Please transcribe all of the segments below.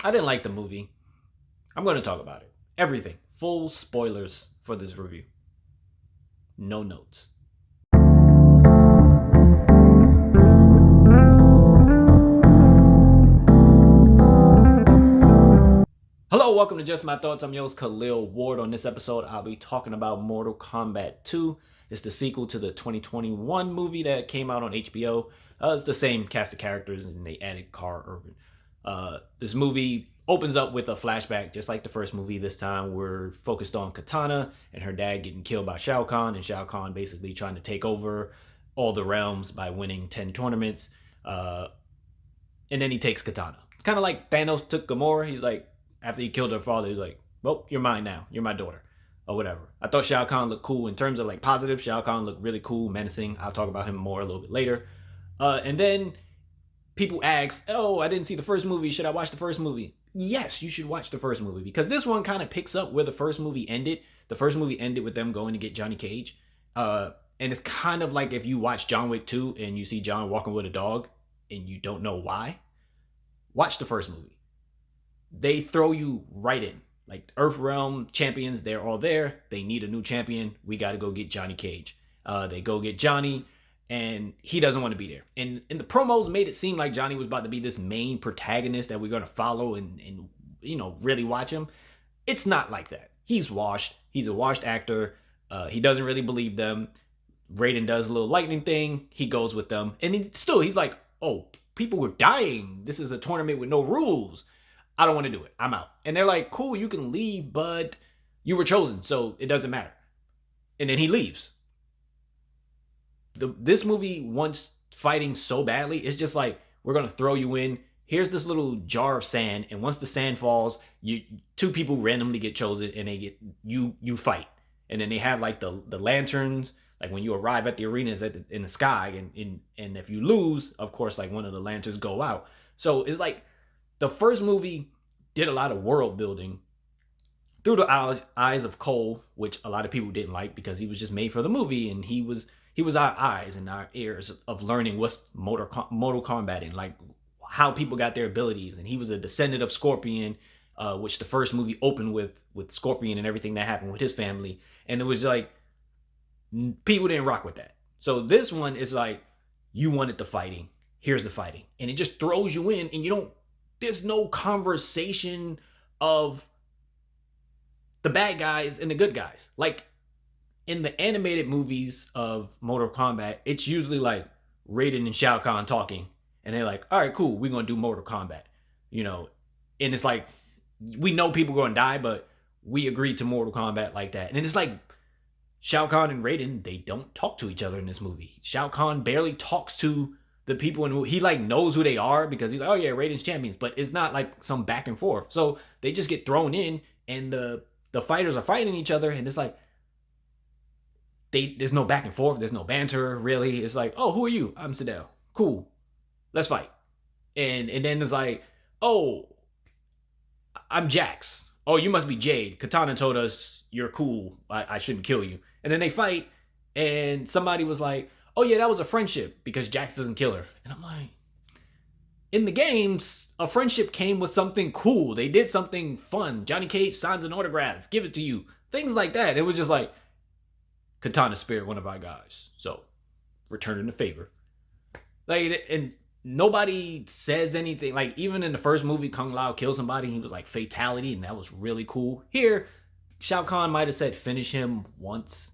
I didn't like the movie. I'm going to talk about it. Everything. Full spoilers for this review. No notes. Hello, welcome to Just My Thoughts. I'm your host, Khaleel Ward. On this episode, I'll be talking about Mortal Kombat 2. It's the sequel to the 2021 movie that came out on HBO. It's the same cast of characters, and they added Carl Urban. This movie opens up with a flashback, just like the first movie. This time, we're focused on Katana and her dad getting killed by Shao Kahn, and Shao Kahn basically trying to take over all the realms by winning 10 tournaments. And then he takes Katana. It's kind of like Thanos took Gamora. He's like, after he killed her father, he's like, well, you're mine now. You're my daughter. Or whatever. I thought Shao Kahn looked cool. In terms of like positive, Shao Kahn looked really cool, menacing. I'll talk about him more a little bit later. And then people ask, oh, I didn't see the first movie. Should I watch the first movie? Yes, you should watch the first movie. Because this one kind of picks up where the first movie ended. The first movie ended with them going to get Johnny Cage. And it's kind of like if you watch John Wick 2 and you see John walking with a dog and you don't know why. Watch the first movie. They throw you right in. Like Earthrealm champions, they're all there. They need a new champion. We got to go get Johnny Cage. They go get Johnny, and he doesn't want to be there. And the promos made it seem like Johnny was about to be this main protagonist that we're going to follow and really watch him. It's not like that. He's washed. He's a washed actor. He doesn't really believe them. Raiden does a little lightning thing. He goes with them. And he's like, oh, people were dying. This is a tournament with no rules. I don't want to do it. I'm out. And they're like, cool, you can leave, but you were chosen, so it doesn't matter. And then he leaves. This movie wants fighting so badly. It's just like, we're going to throw you in. Here's this little jar of sand. And once the sand falls, two people randomly get chosen and they get you fight. And then they have like the lanterns. Like when you arrive at the arenas in the sky. And if you lose, of course, like one of the lanterns go out. So it's like, the first movie did a lot of world building through the eyes of Cole, which a lot of people didn't like because he was just made for the movie, and he was our eyes and our ears of learning what's Mortal Kombat and like how people got their abilities. And he was a descendant of Scorpion, which the first movie opened with Scorpion and everything that happened with his family. And it was like people didn't rock with that. So this one is like, you wanted the fighting. Here's the fighting, and it just throws you in, and there's no conversation of the bad guys and the good guys. Like in the animated movies of Mortal Kombat, it's usually like Raiden and Shao Kahn talking, and they're like, all right, cool, we're going to do Mortal Kombat. And it's like, we know people are going to die, but we agreed to Mortal Kombat like that. And it's like Shao Kahn and Raiden, they don't talk to each other in this movie. Shao Kahn barely talks to the people, and he like knows who they are because he's like, oh yeah, Raiden's champions, but it's not like some back and forth. So they just get thrown in, and the fighters are fighting each other, and it's like there's no back and forth, there's no banter really. It's like, oh, who are you? I'm Sidel. Cool, let's fight. And then it's like, oh, I'm Jax. Oh, you must be Jade. Katana told us you're cool. I shouldn't kill you. And then they fight, and somebody was like, oh yeah, that was a friendship because Jax doesn't kill her. And I'm like, in the games, a friendship came with something cool. They did something fun. Johnny Cage signs an autograph, give it to you. Things like that. It was just like, Katana spared one of our guys, so returning the favor. Like, and nobody says anything. Like, even in the first movie, Kung Lao killed somebody, he was like fatality, and that was really cool. Here, Shao Kahn might have said finish him once.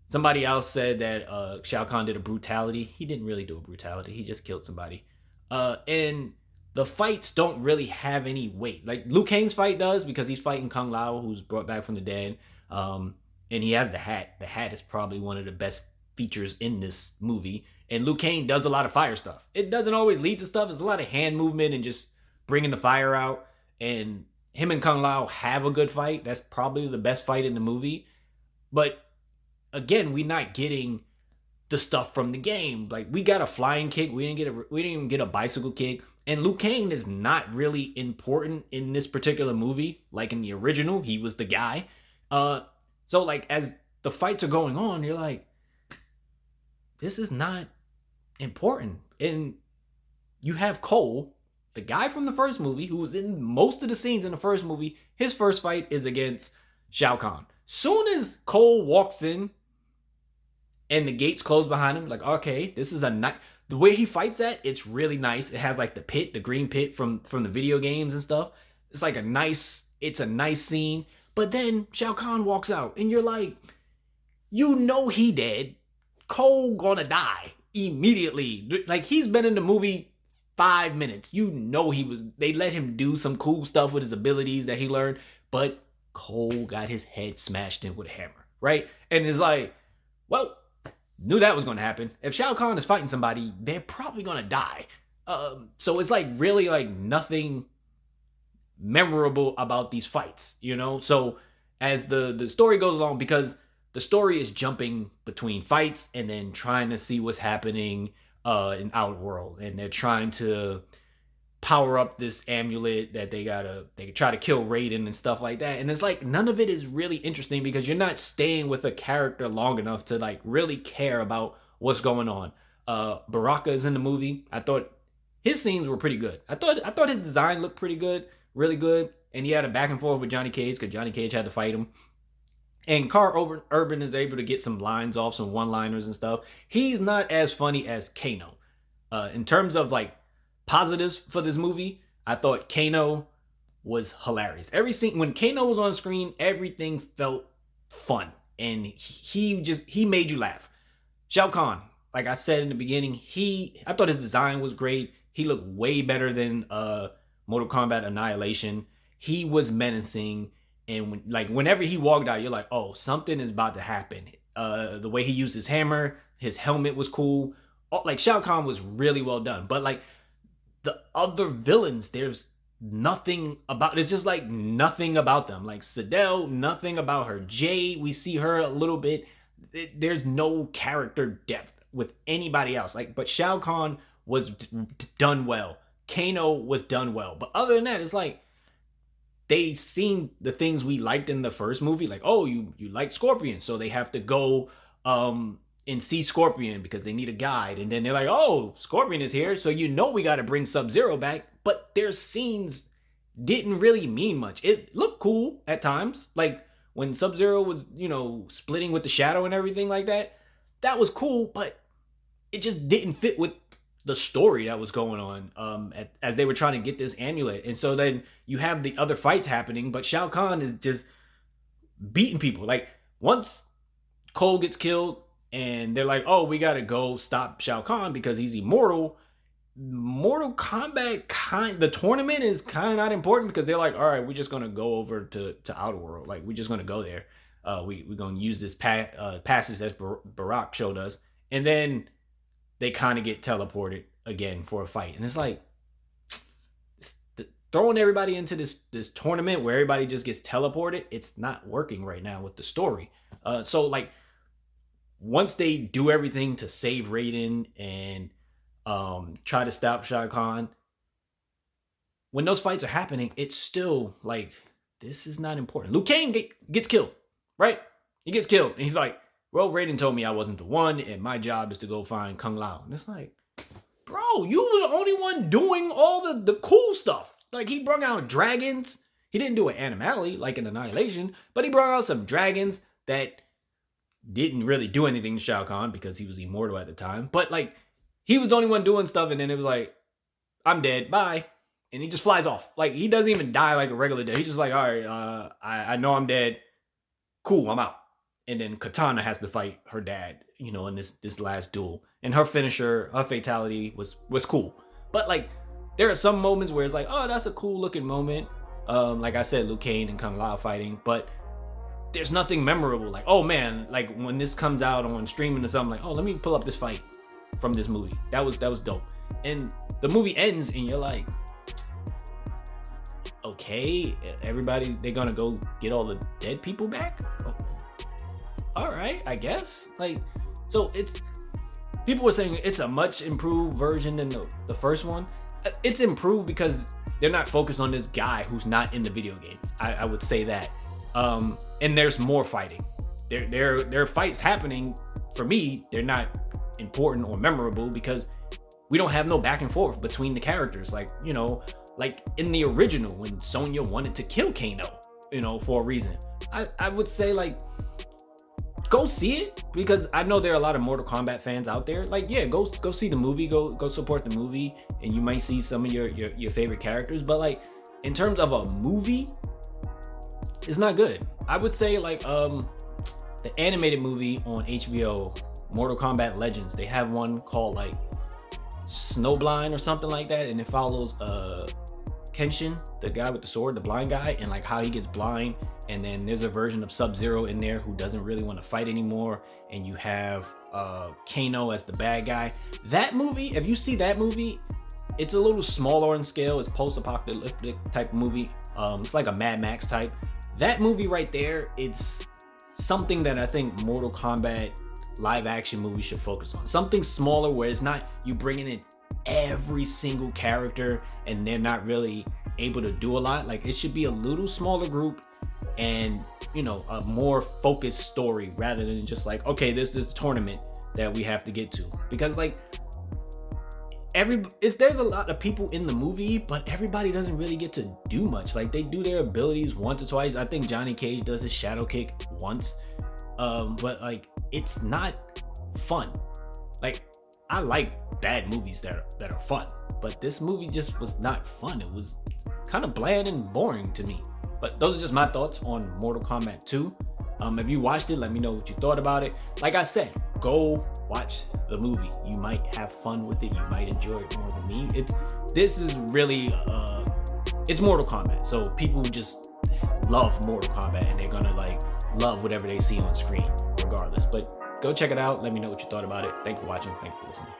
Somebody else said that Shao Kahn did a brutality. He didn't really do a brutality. He just killed somebody. And the fights don't really have any weight. Like Liu Kang's fight does, because he's fighting Kung Lao, who's brought back from the dead. And he has the hat. The hat is probably one of the best features in this movie. And Liu Kang does a lot of fire stuff. It doesn't always lead to stuff. It's a lot of hand movement and just bringing the fire out. And him and Kung Lao have a good fight. That's probably the best fight in the movie. But again, we're not getting the stuff from the game. Like, we got a flying kick. We didn't even get a bicycle kick. And Liu Kang is not really important in this particular movie. Like in the original, he was the guy. So like as the fights are going on, you're like, this is not important. And you have Cole, the guy from the first movie, who was in most of the scenes in the first movie, his first fight is against Shao Kahn. Soon as Cole walks in and the gates close behind him, like, okay, this is a nice. The way he fights at, it's really nice. It has like the pit, the green pit from the video games and stuff. It's like a nice scene. But then Shao Kahn walks out, and you're like, you know he dead. Cole gonna die immediately. Like, he's been in the movie 5 minutes. You know they let him do some cool stuff with his abilities that he learned, but Cole got his head smashed in with a hammer, right? And it's like, well, knew that was gonna happen. If Shao Kahn is fighting somebody, they're probably gonna die. So it's like really like nothing memorable about these fights, you know? So as the story goes along, because the story is jumping between fights and then trying to see what's happening in Outworld, and they're trying to power up this amulet that they try to kill Raiden and stuff like that. And it's like none of it is really interesting because you're not staying with a character long enough to like really care about what's going on. Baraka is in the movie. I thought his scenes were pretty good. I thought his design looked pretty good, really good. And he had a back and forth with Johnny Cage because Johnny Cage had to fight him. And Carl Urban is able to get some lines off, some one-liners and stuff. He's not as funny as Kano. In terms of like positives for this movie, I thought Kano was hilarious. Every scene when Kano was on screen, everything felt fun, and he made you laugh. Shao Kahn, like I said in the beginning, I thought his design was great. He looked way better than Mortal Kombat Annihilation. He was menacing. And whenever he walked out, you're like, oh, something is about to happen. The way he used his hammer, his helmet was cool. Like, Shao Kahn was really well done. But like the other villains, there's nothing about. It's just like nothing about them. Like Sidel, nothing about her. Jade, we see her a little bit. There's no character depth with anybody else. Like, but Shao Kahn was done well. Kano was done well. But other than that, it's like, they seen the things we liked in the first movie, like, oh, you like Scorpion, so they have to go and see Scorpion because they need a guide. And then they're like, oh, Scorpion is here, so you know we got to bring Sub-Zero back. But their scenes didn't really mean much. It looked cool at times, like when Sub-Zero was, splitting with the shadow and everything like that. That was cool, but it just didn't fit with the story that was going on as they were trying to get this amulet. And so then you have the other fights happening, but Shao Kahn is just beating people. Like, once Cole gets killed and they're like, oh, we gotta go stop Shao Kahn because he's immortal. Mortal Kombat the tournament is kind of not important because they're like, all right, we're just gonna go over to Outworld. Like, we're just gonna go there. We're gonna use this passage that Barack showed us. And then they kind of get teleported again for a fight. And it's like, throwing everybody into this tournament where everybody just gets teleported, it's not working right now with the story. So like, once they do everything to save Raiden and try to stop Shao Kahn, when those fights are happening, it's still like, this is not important. Liu Kang gets killed, right? He gets killed. And he's like, well, Raiden told me I wasn't the one, and my job is to go find Kung Lao. And it's like, bro, you were the only one doing all the cool stuff. Like, he brought out dragons. He didn't do an animality like in Annihilation, but he brought out some dragons that didn't really do anything to Shao Kahn because he was immortal at the time. But like, he was the only one doing stuff, and then it was like, I'm dead, bye. And he just flies off. Like, he doesn't even die like a regular dead. He's just like, all right, I know I'm dead. Cool, I'm out. And then Katana has to fight her dad, in this last duel. And her finisher, her fatality was cool. But like, there are some moments where it's like, oh, that's a cool looking moment. Like I said, Liu Kang and Kung Lao fighting, but there's nothing memorable. Like, oh man, like when this comes out on streaming or something, like, oh, let me pull up this fight from this movie. That was dope. And the movie ends and you're like, okay, everybody, they're gonna go get all the dead people back? Oh, all right, I guess. Like, so people were saying it's a much improved version than the first one. It's improved because they're not focused on this guy who's not in the video games. I would say that. And there's more fighting. There are fights happening. For me, they're not important or memorable because we don't have no back and forth between the characters. Like, you know, like in the original when Sonya wanted to kill Kano, you know, for a reason. I would say, like, go see it, because I know there are a lot of Mortal Kombat fans out there. Like, yeah, go see the movie, go support the movie, and you might see some of your favorite characters. But like, in terms of a movie, it's not good. I would say, like, the animated movie on HBO, Mortal Kombat Legends, they have one called like Snowblind or something like that, and it follows Kenshin, the guy with the sword, the blind guy, and like how he gets blind. And then there's a version of Sub-Zero in there who doesn't really want to fight anymore, and you have Kano as the bad guy. That movie, if you see that movie, it's a little smaller in scale. It's post-apocalyptic type movie. It's like a Mad Max type. That movie right there, it's something that I think Mortal Kombat live action movie should focus on. Something smaller where it's not you bringing in every single character and they're not really able to do a lot. Like, it should be a little smaller group and, you know, a more focused story rather than just like, okay, this tournament that we have to get to. Because like, there's a lot of people in the movie, but everybody doesn't really get to do much. Like, they do their abilities once or twice. I think Johnny Cage does his shadow kick once, but like, it's not fun. Like, I like bad movies that are fun, but this movie just was not fun. It was kind of bland and boring to me. But those are just my thoughts on Mortal Kombat 2. If you watched it, let me know what you thought about it. Like I said, go watch the movie. You might have fun with it. You might enjoy it more than me. This is really it's Mortal Kombat. So people just love Mortal Kombat and they're gonna like love whatever they see on screen regardless. But go check it out. Let me know what you thought about it. Thanks for watching. Thanks for listening.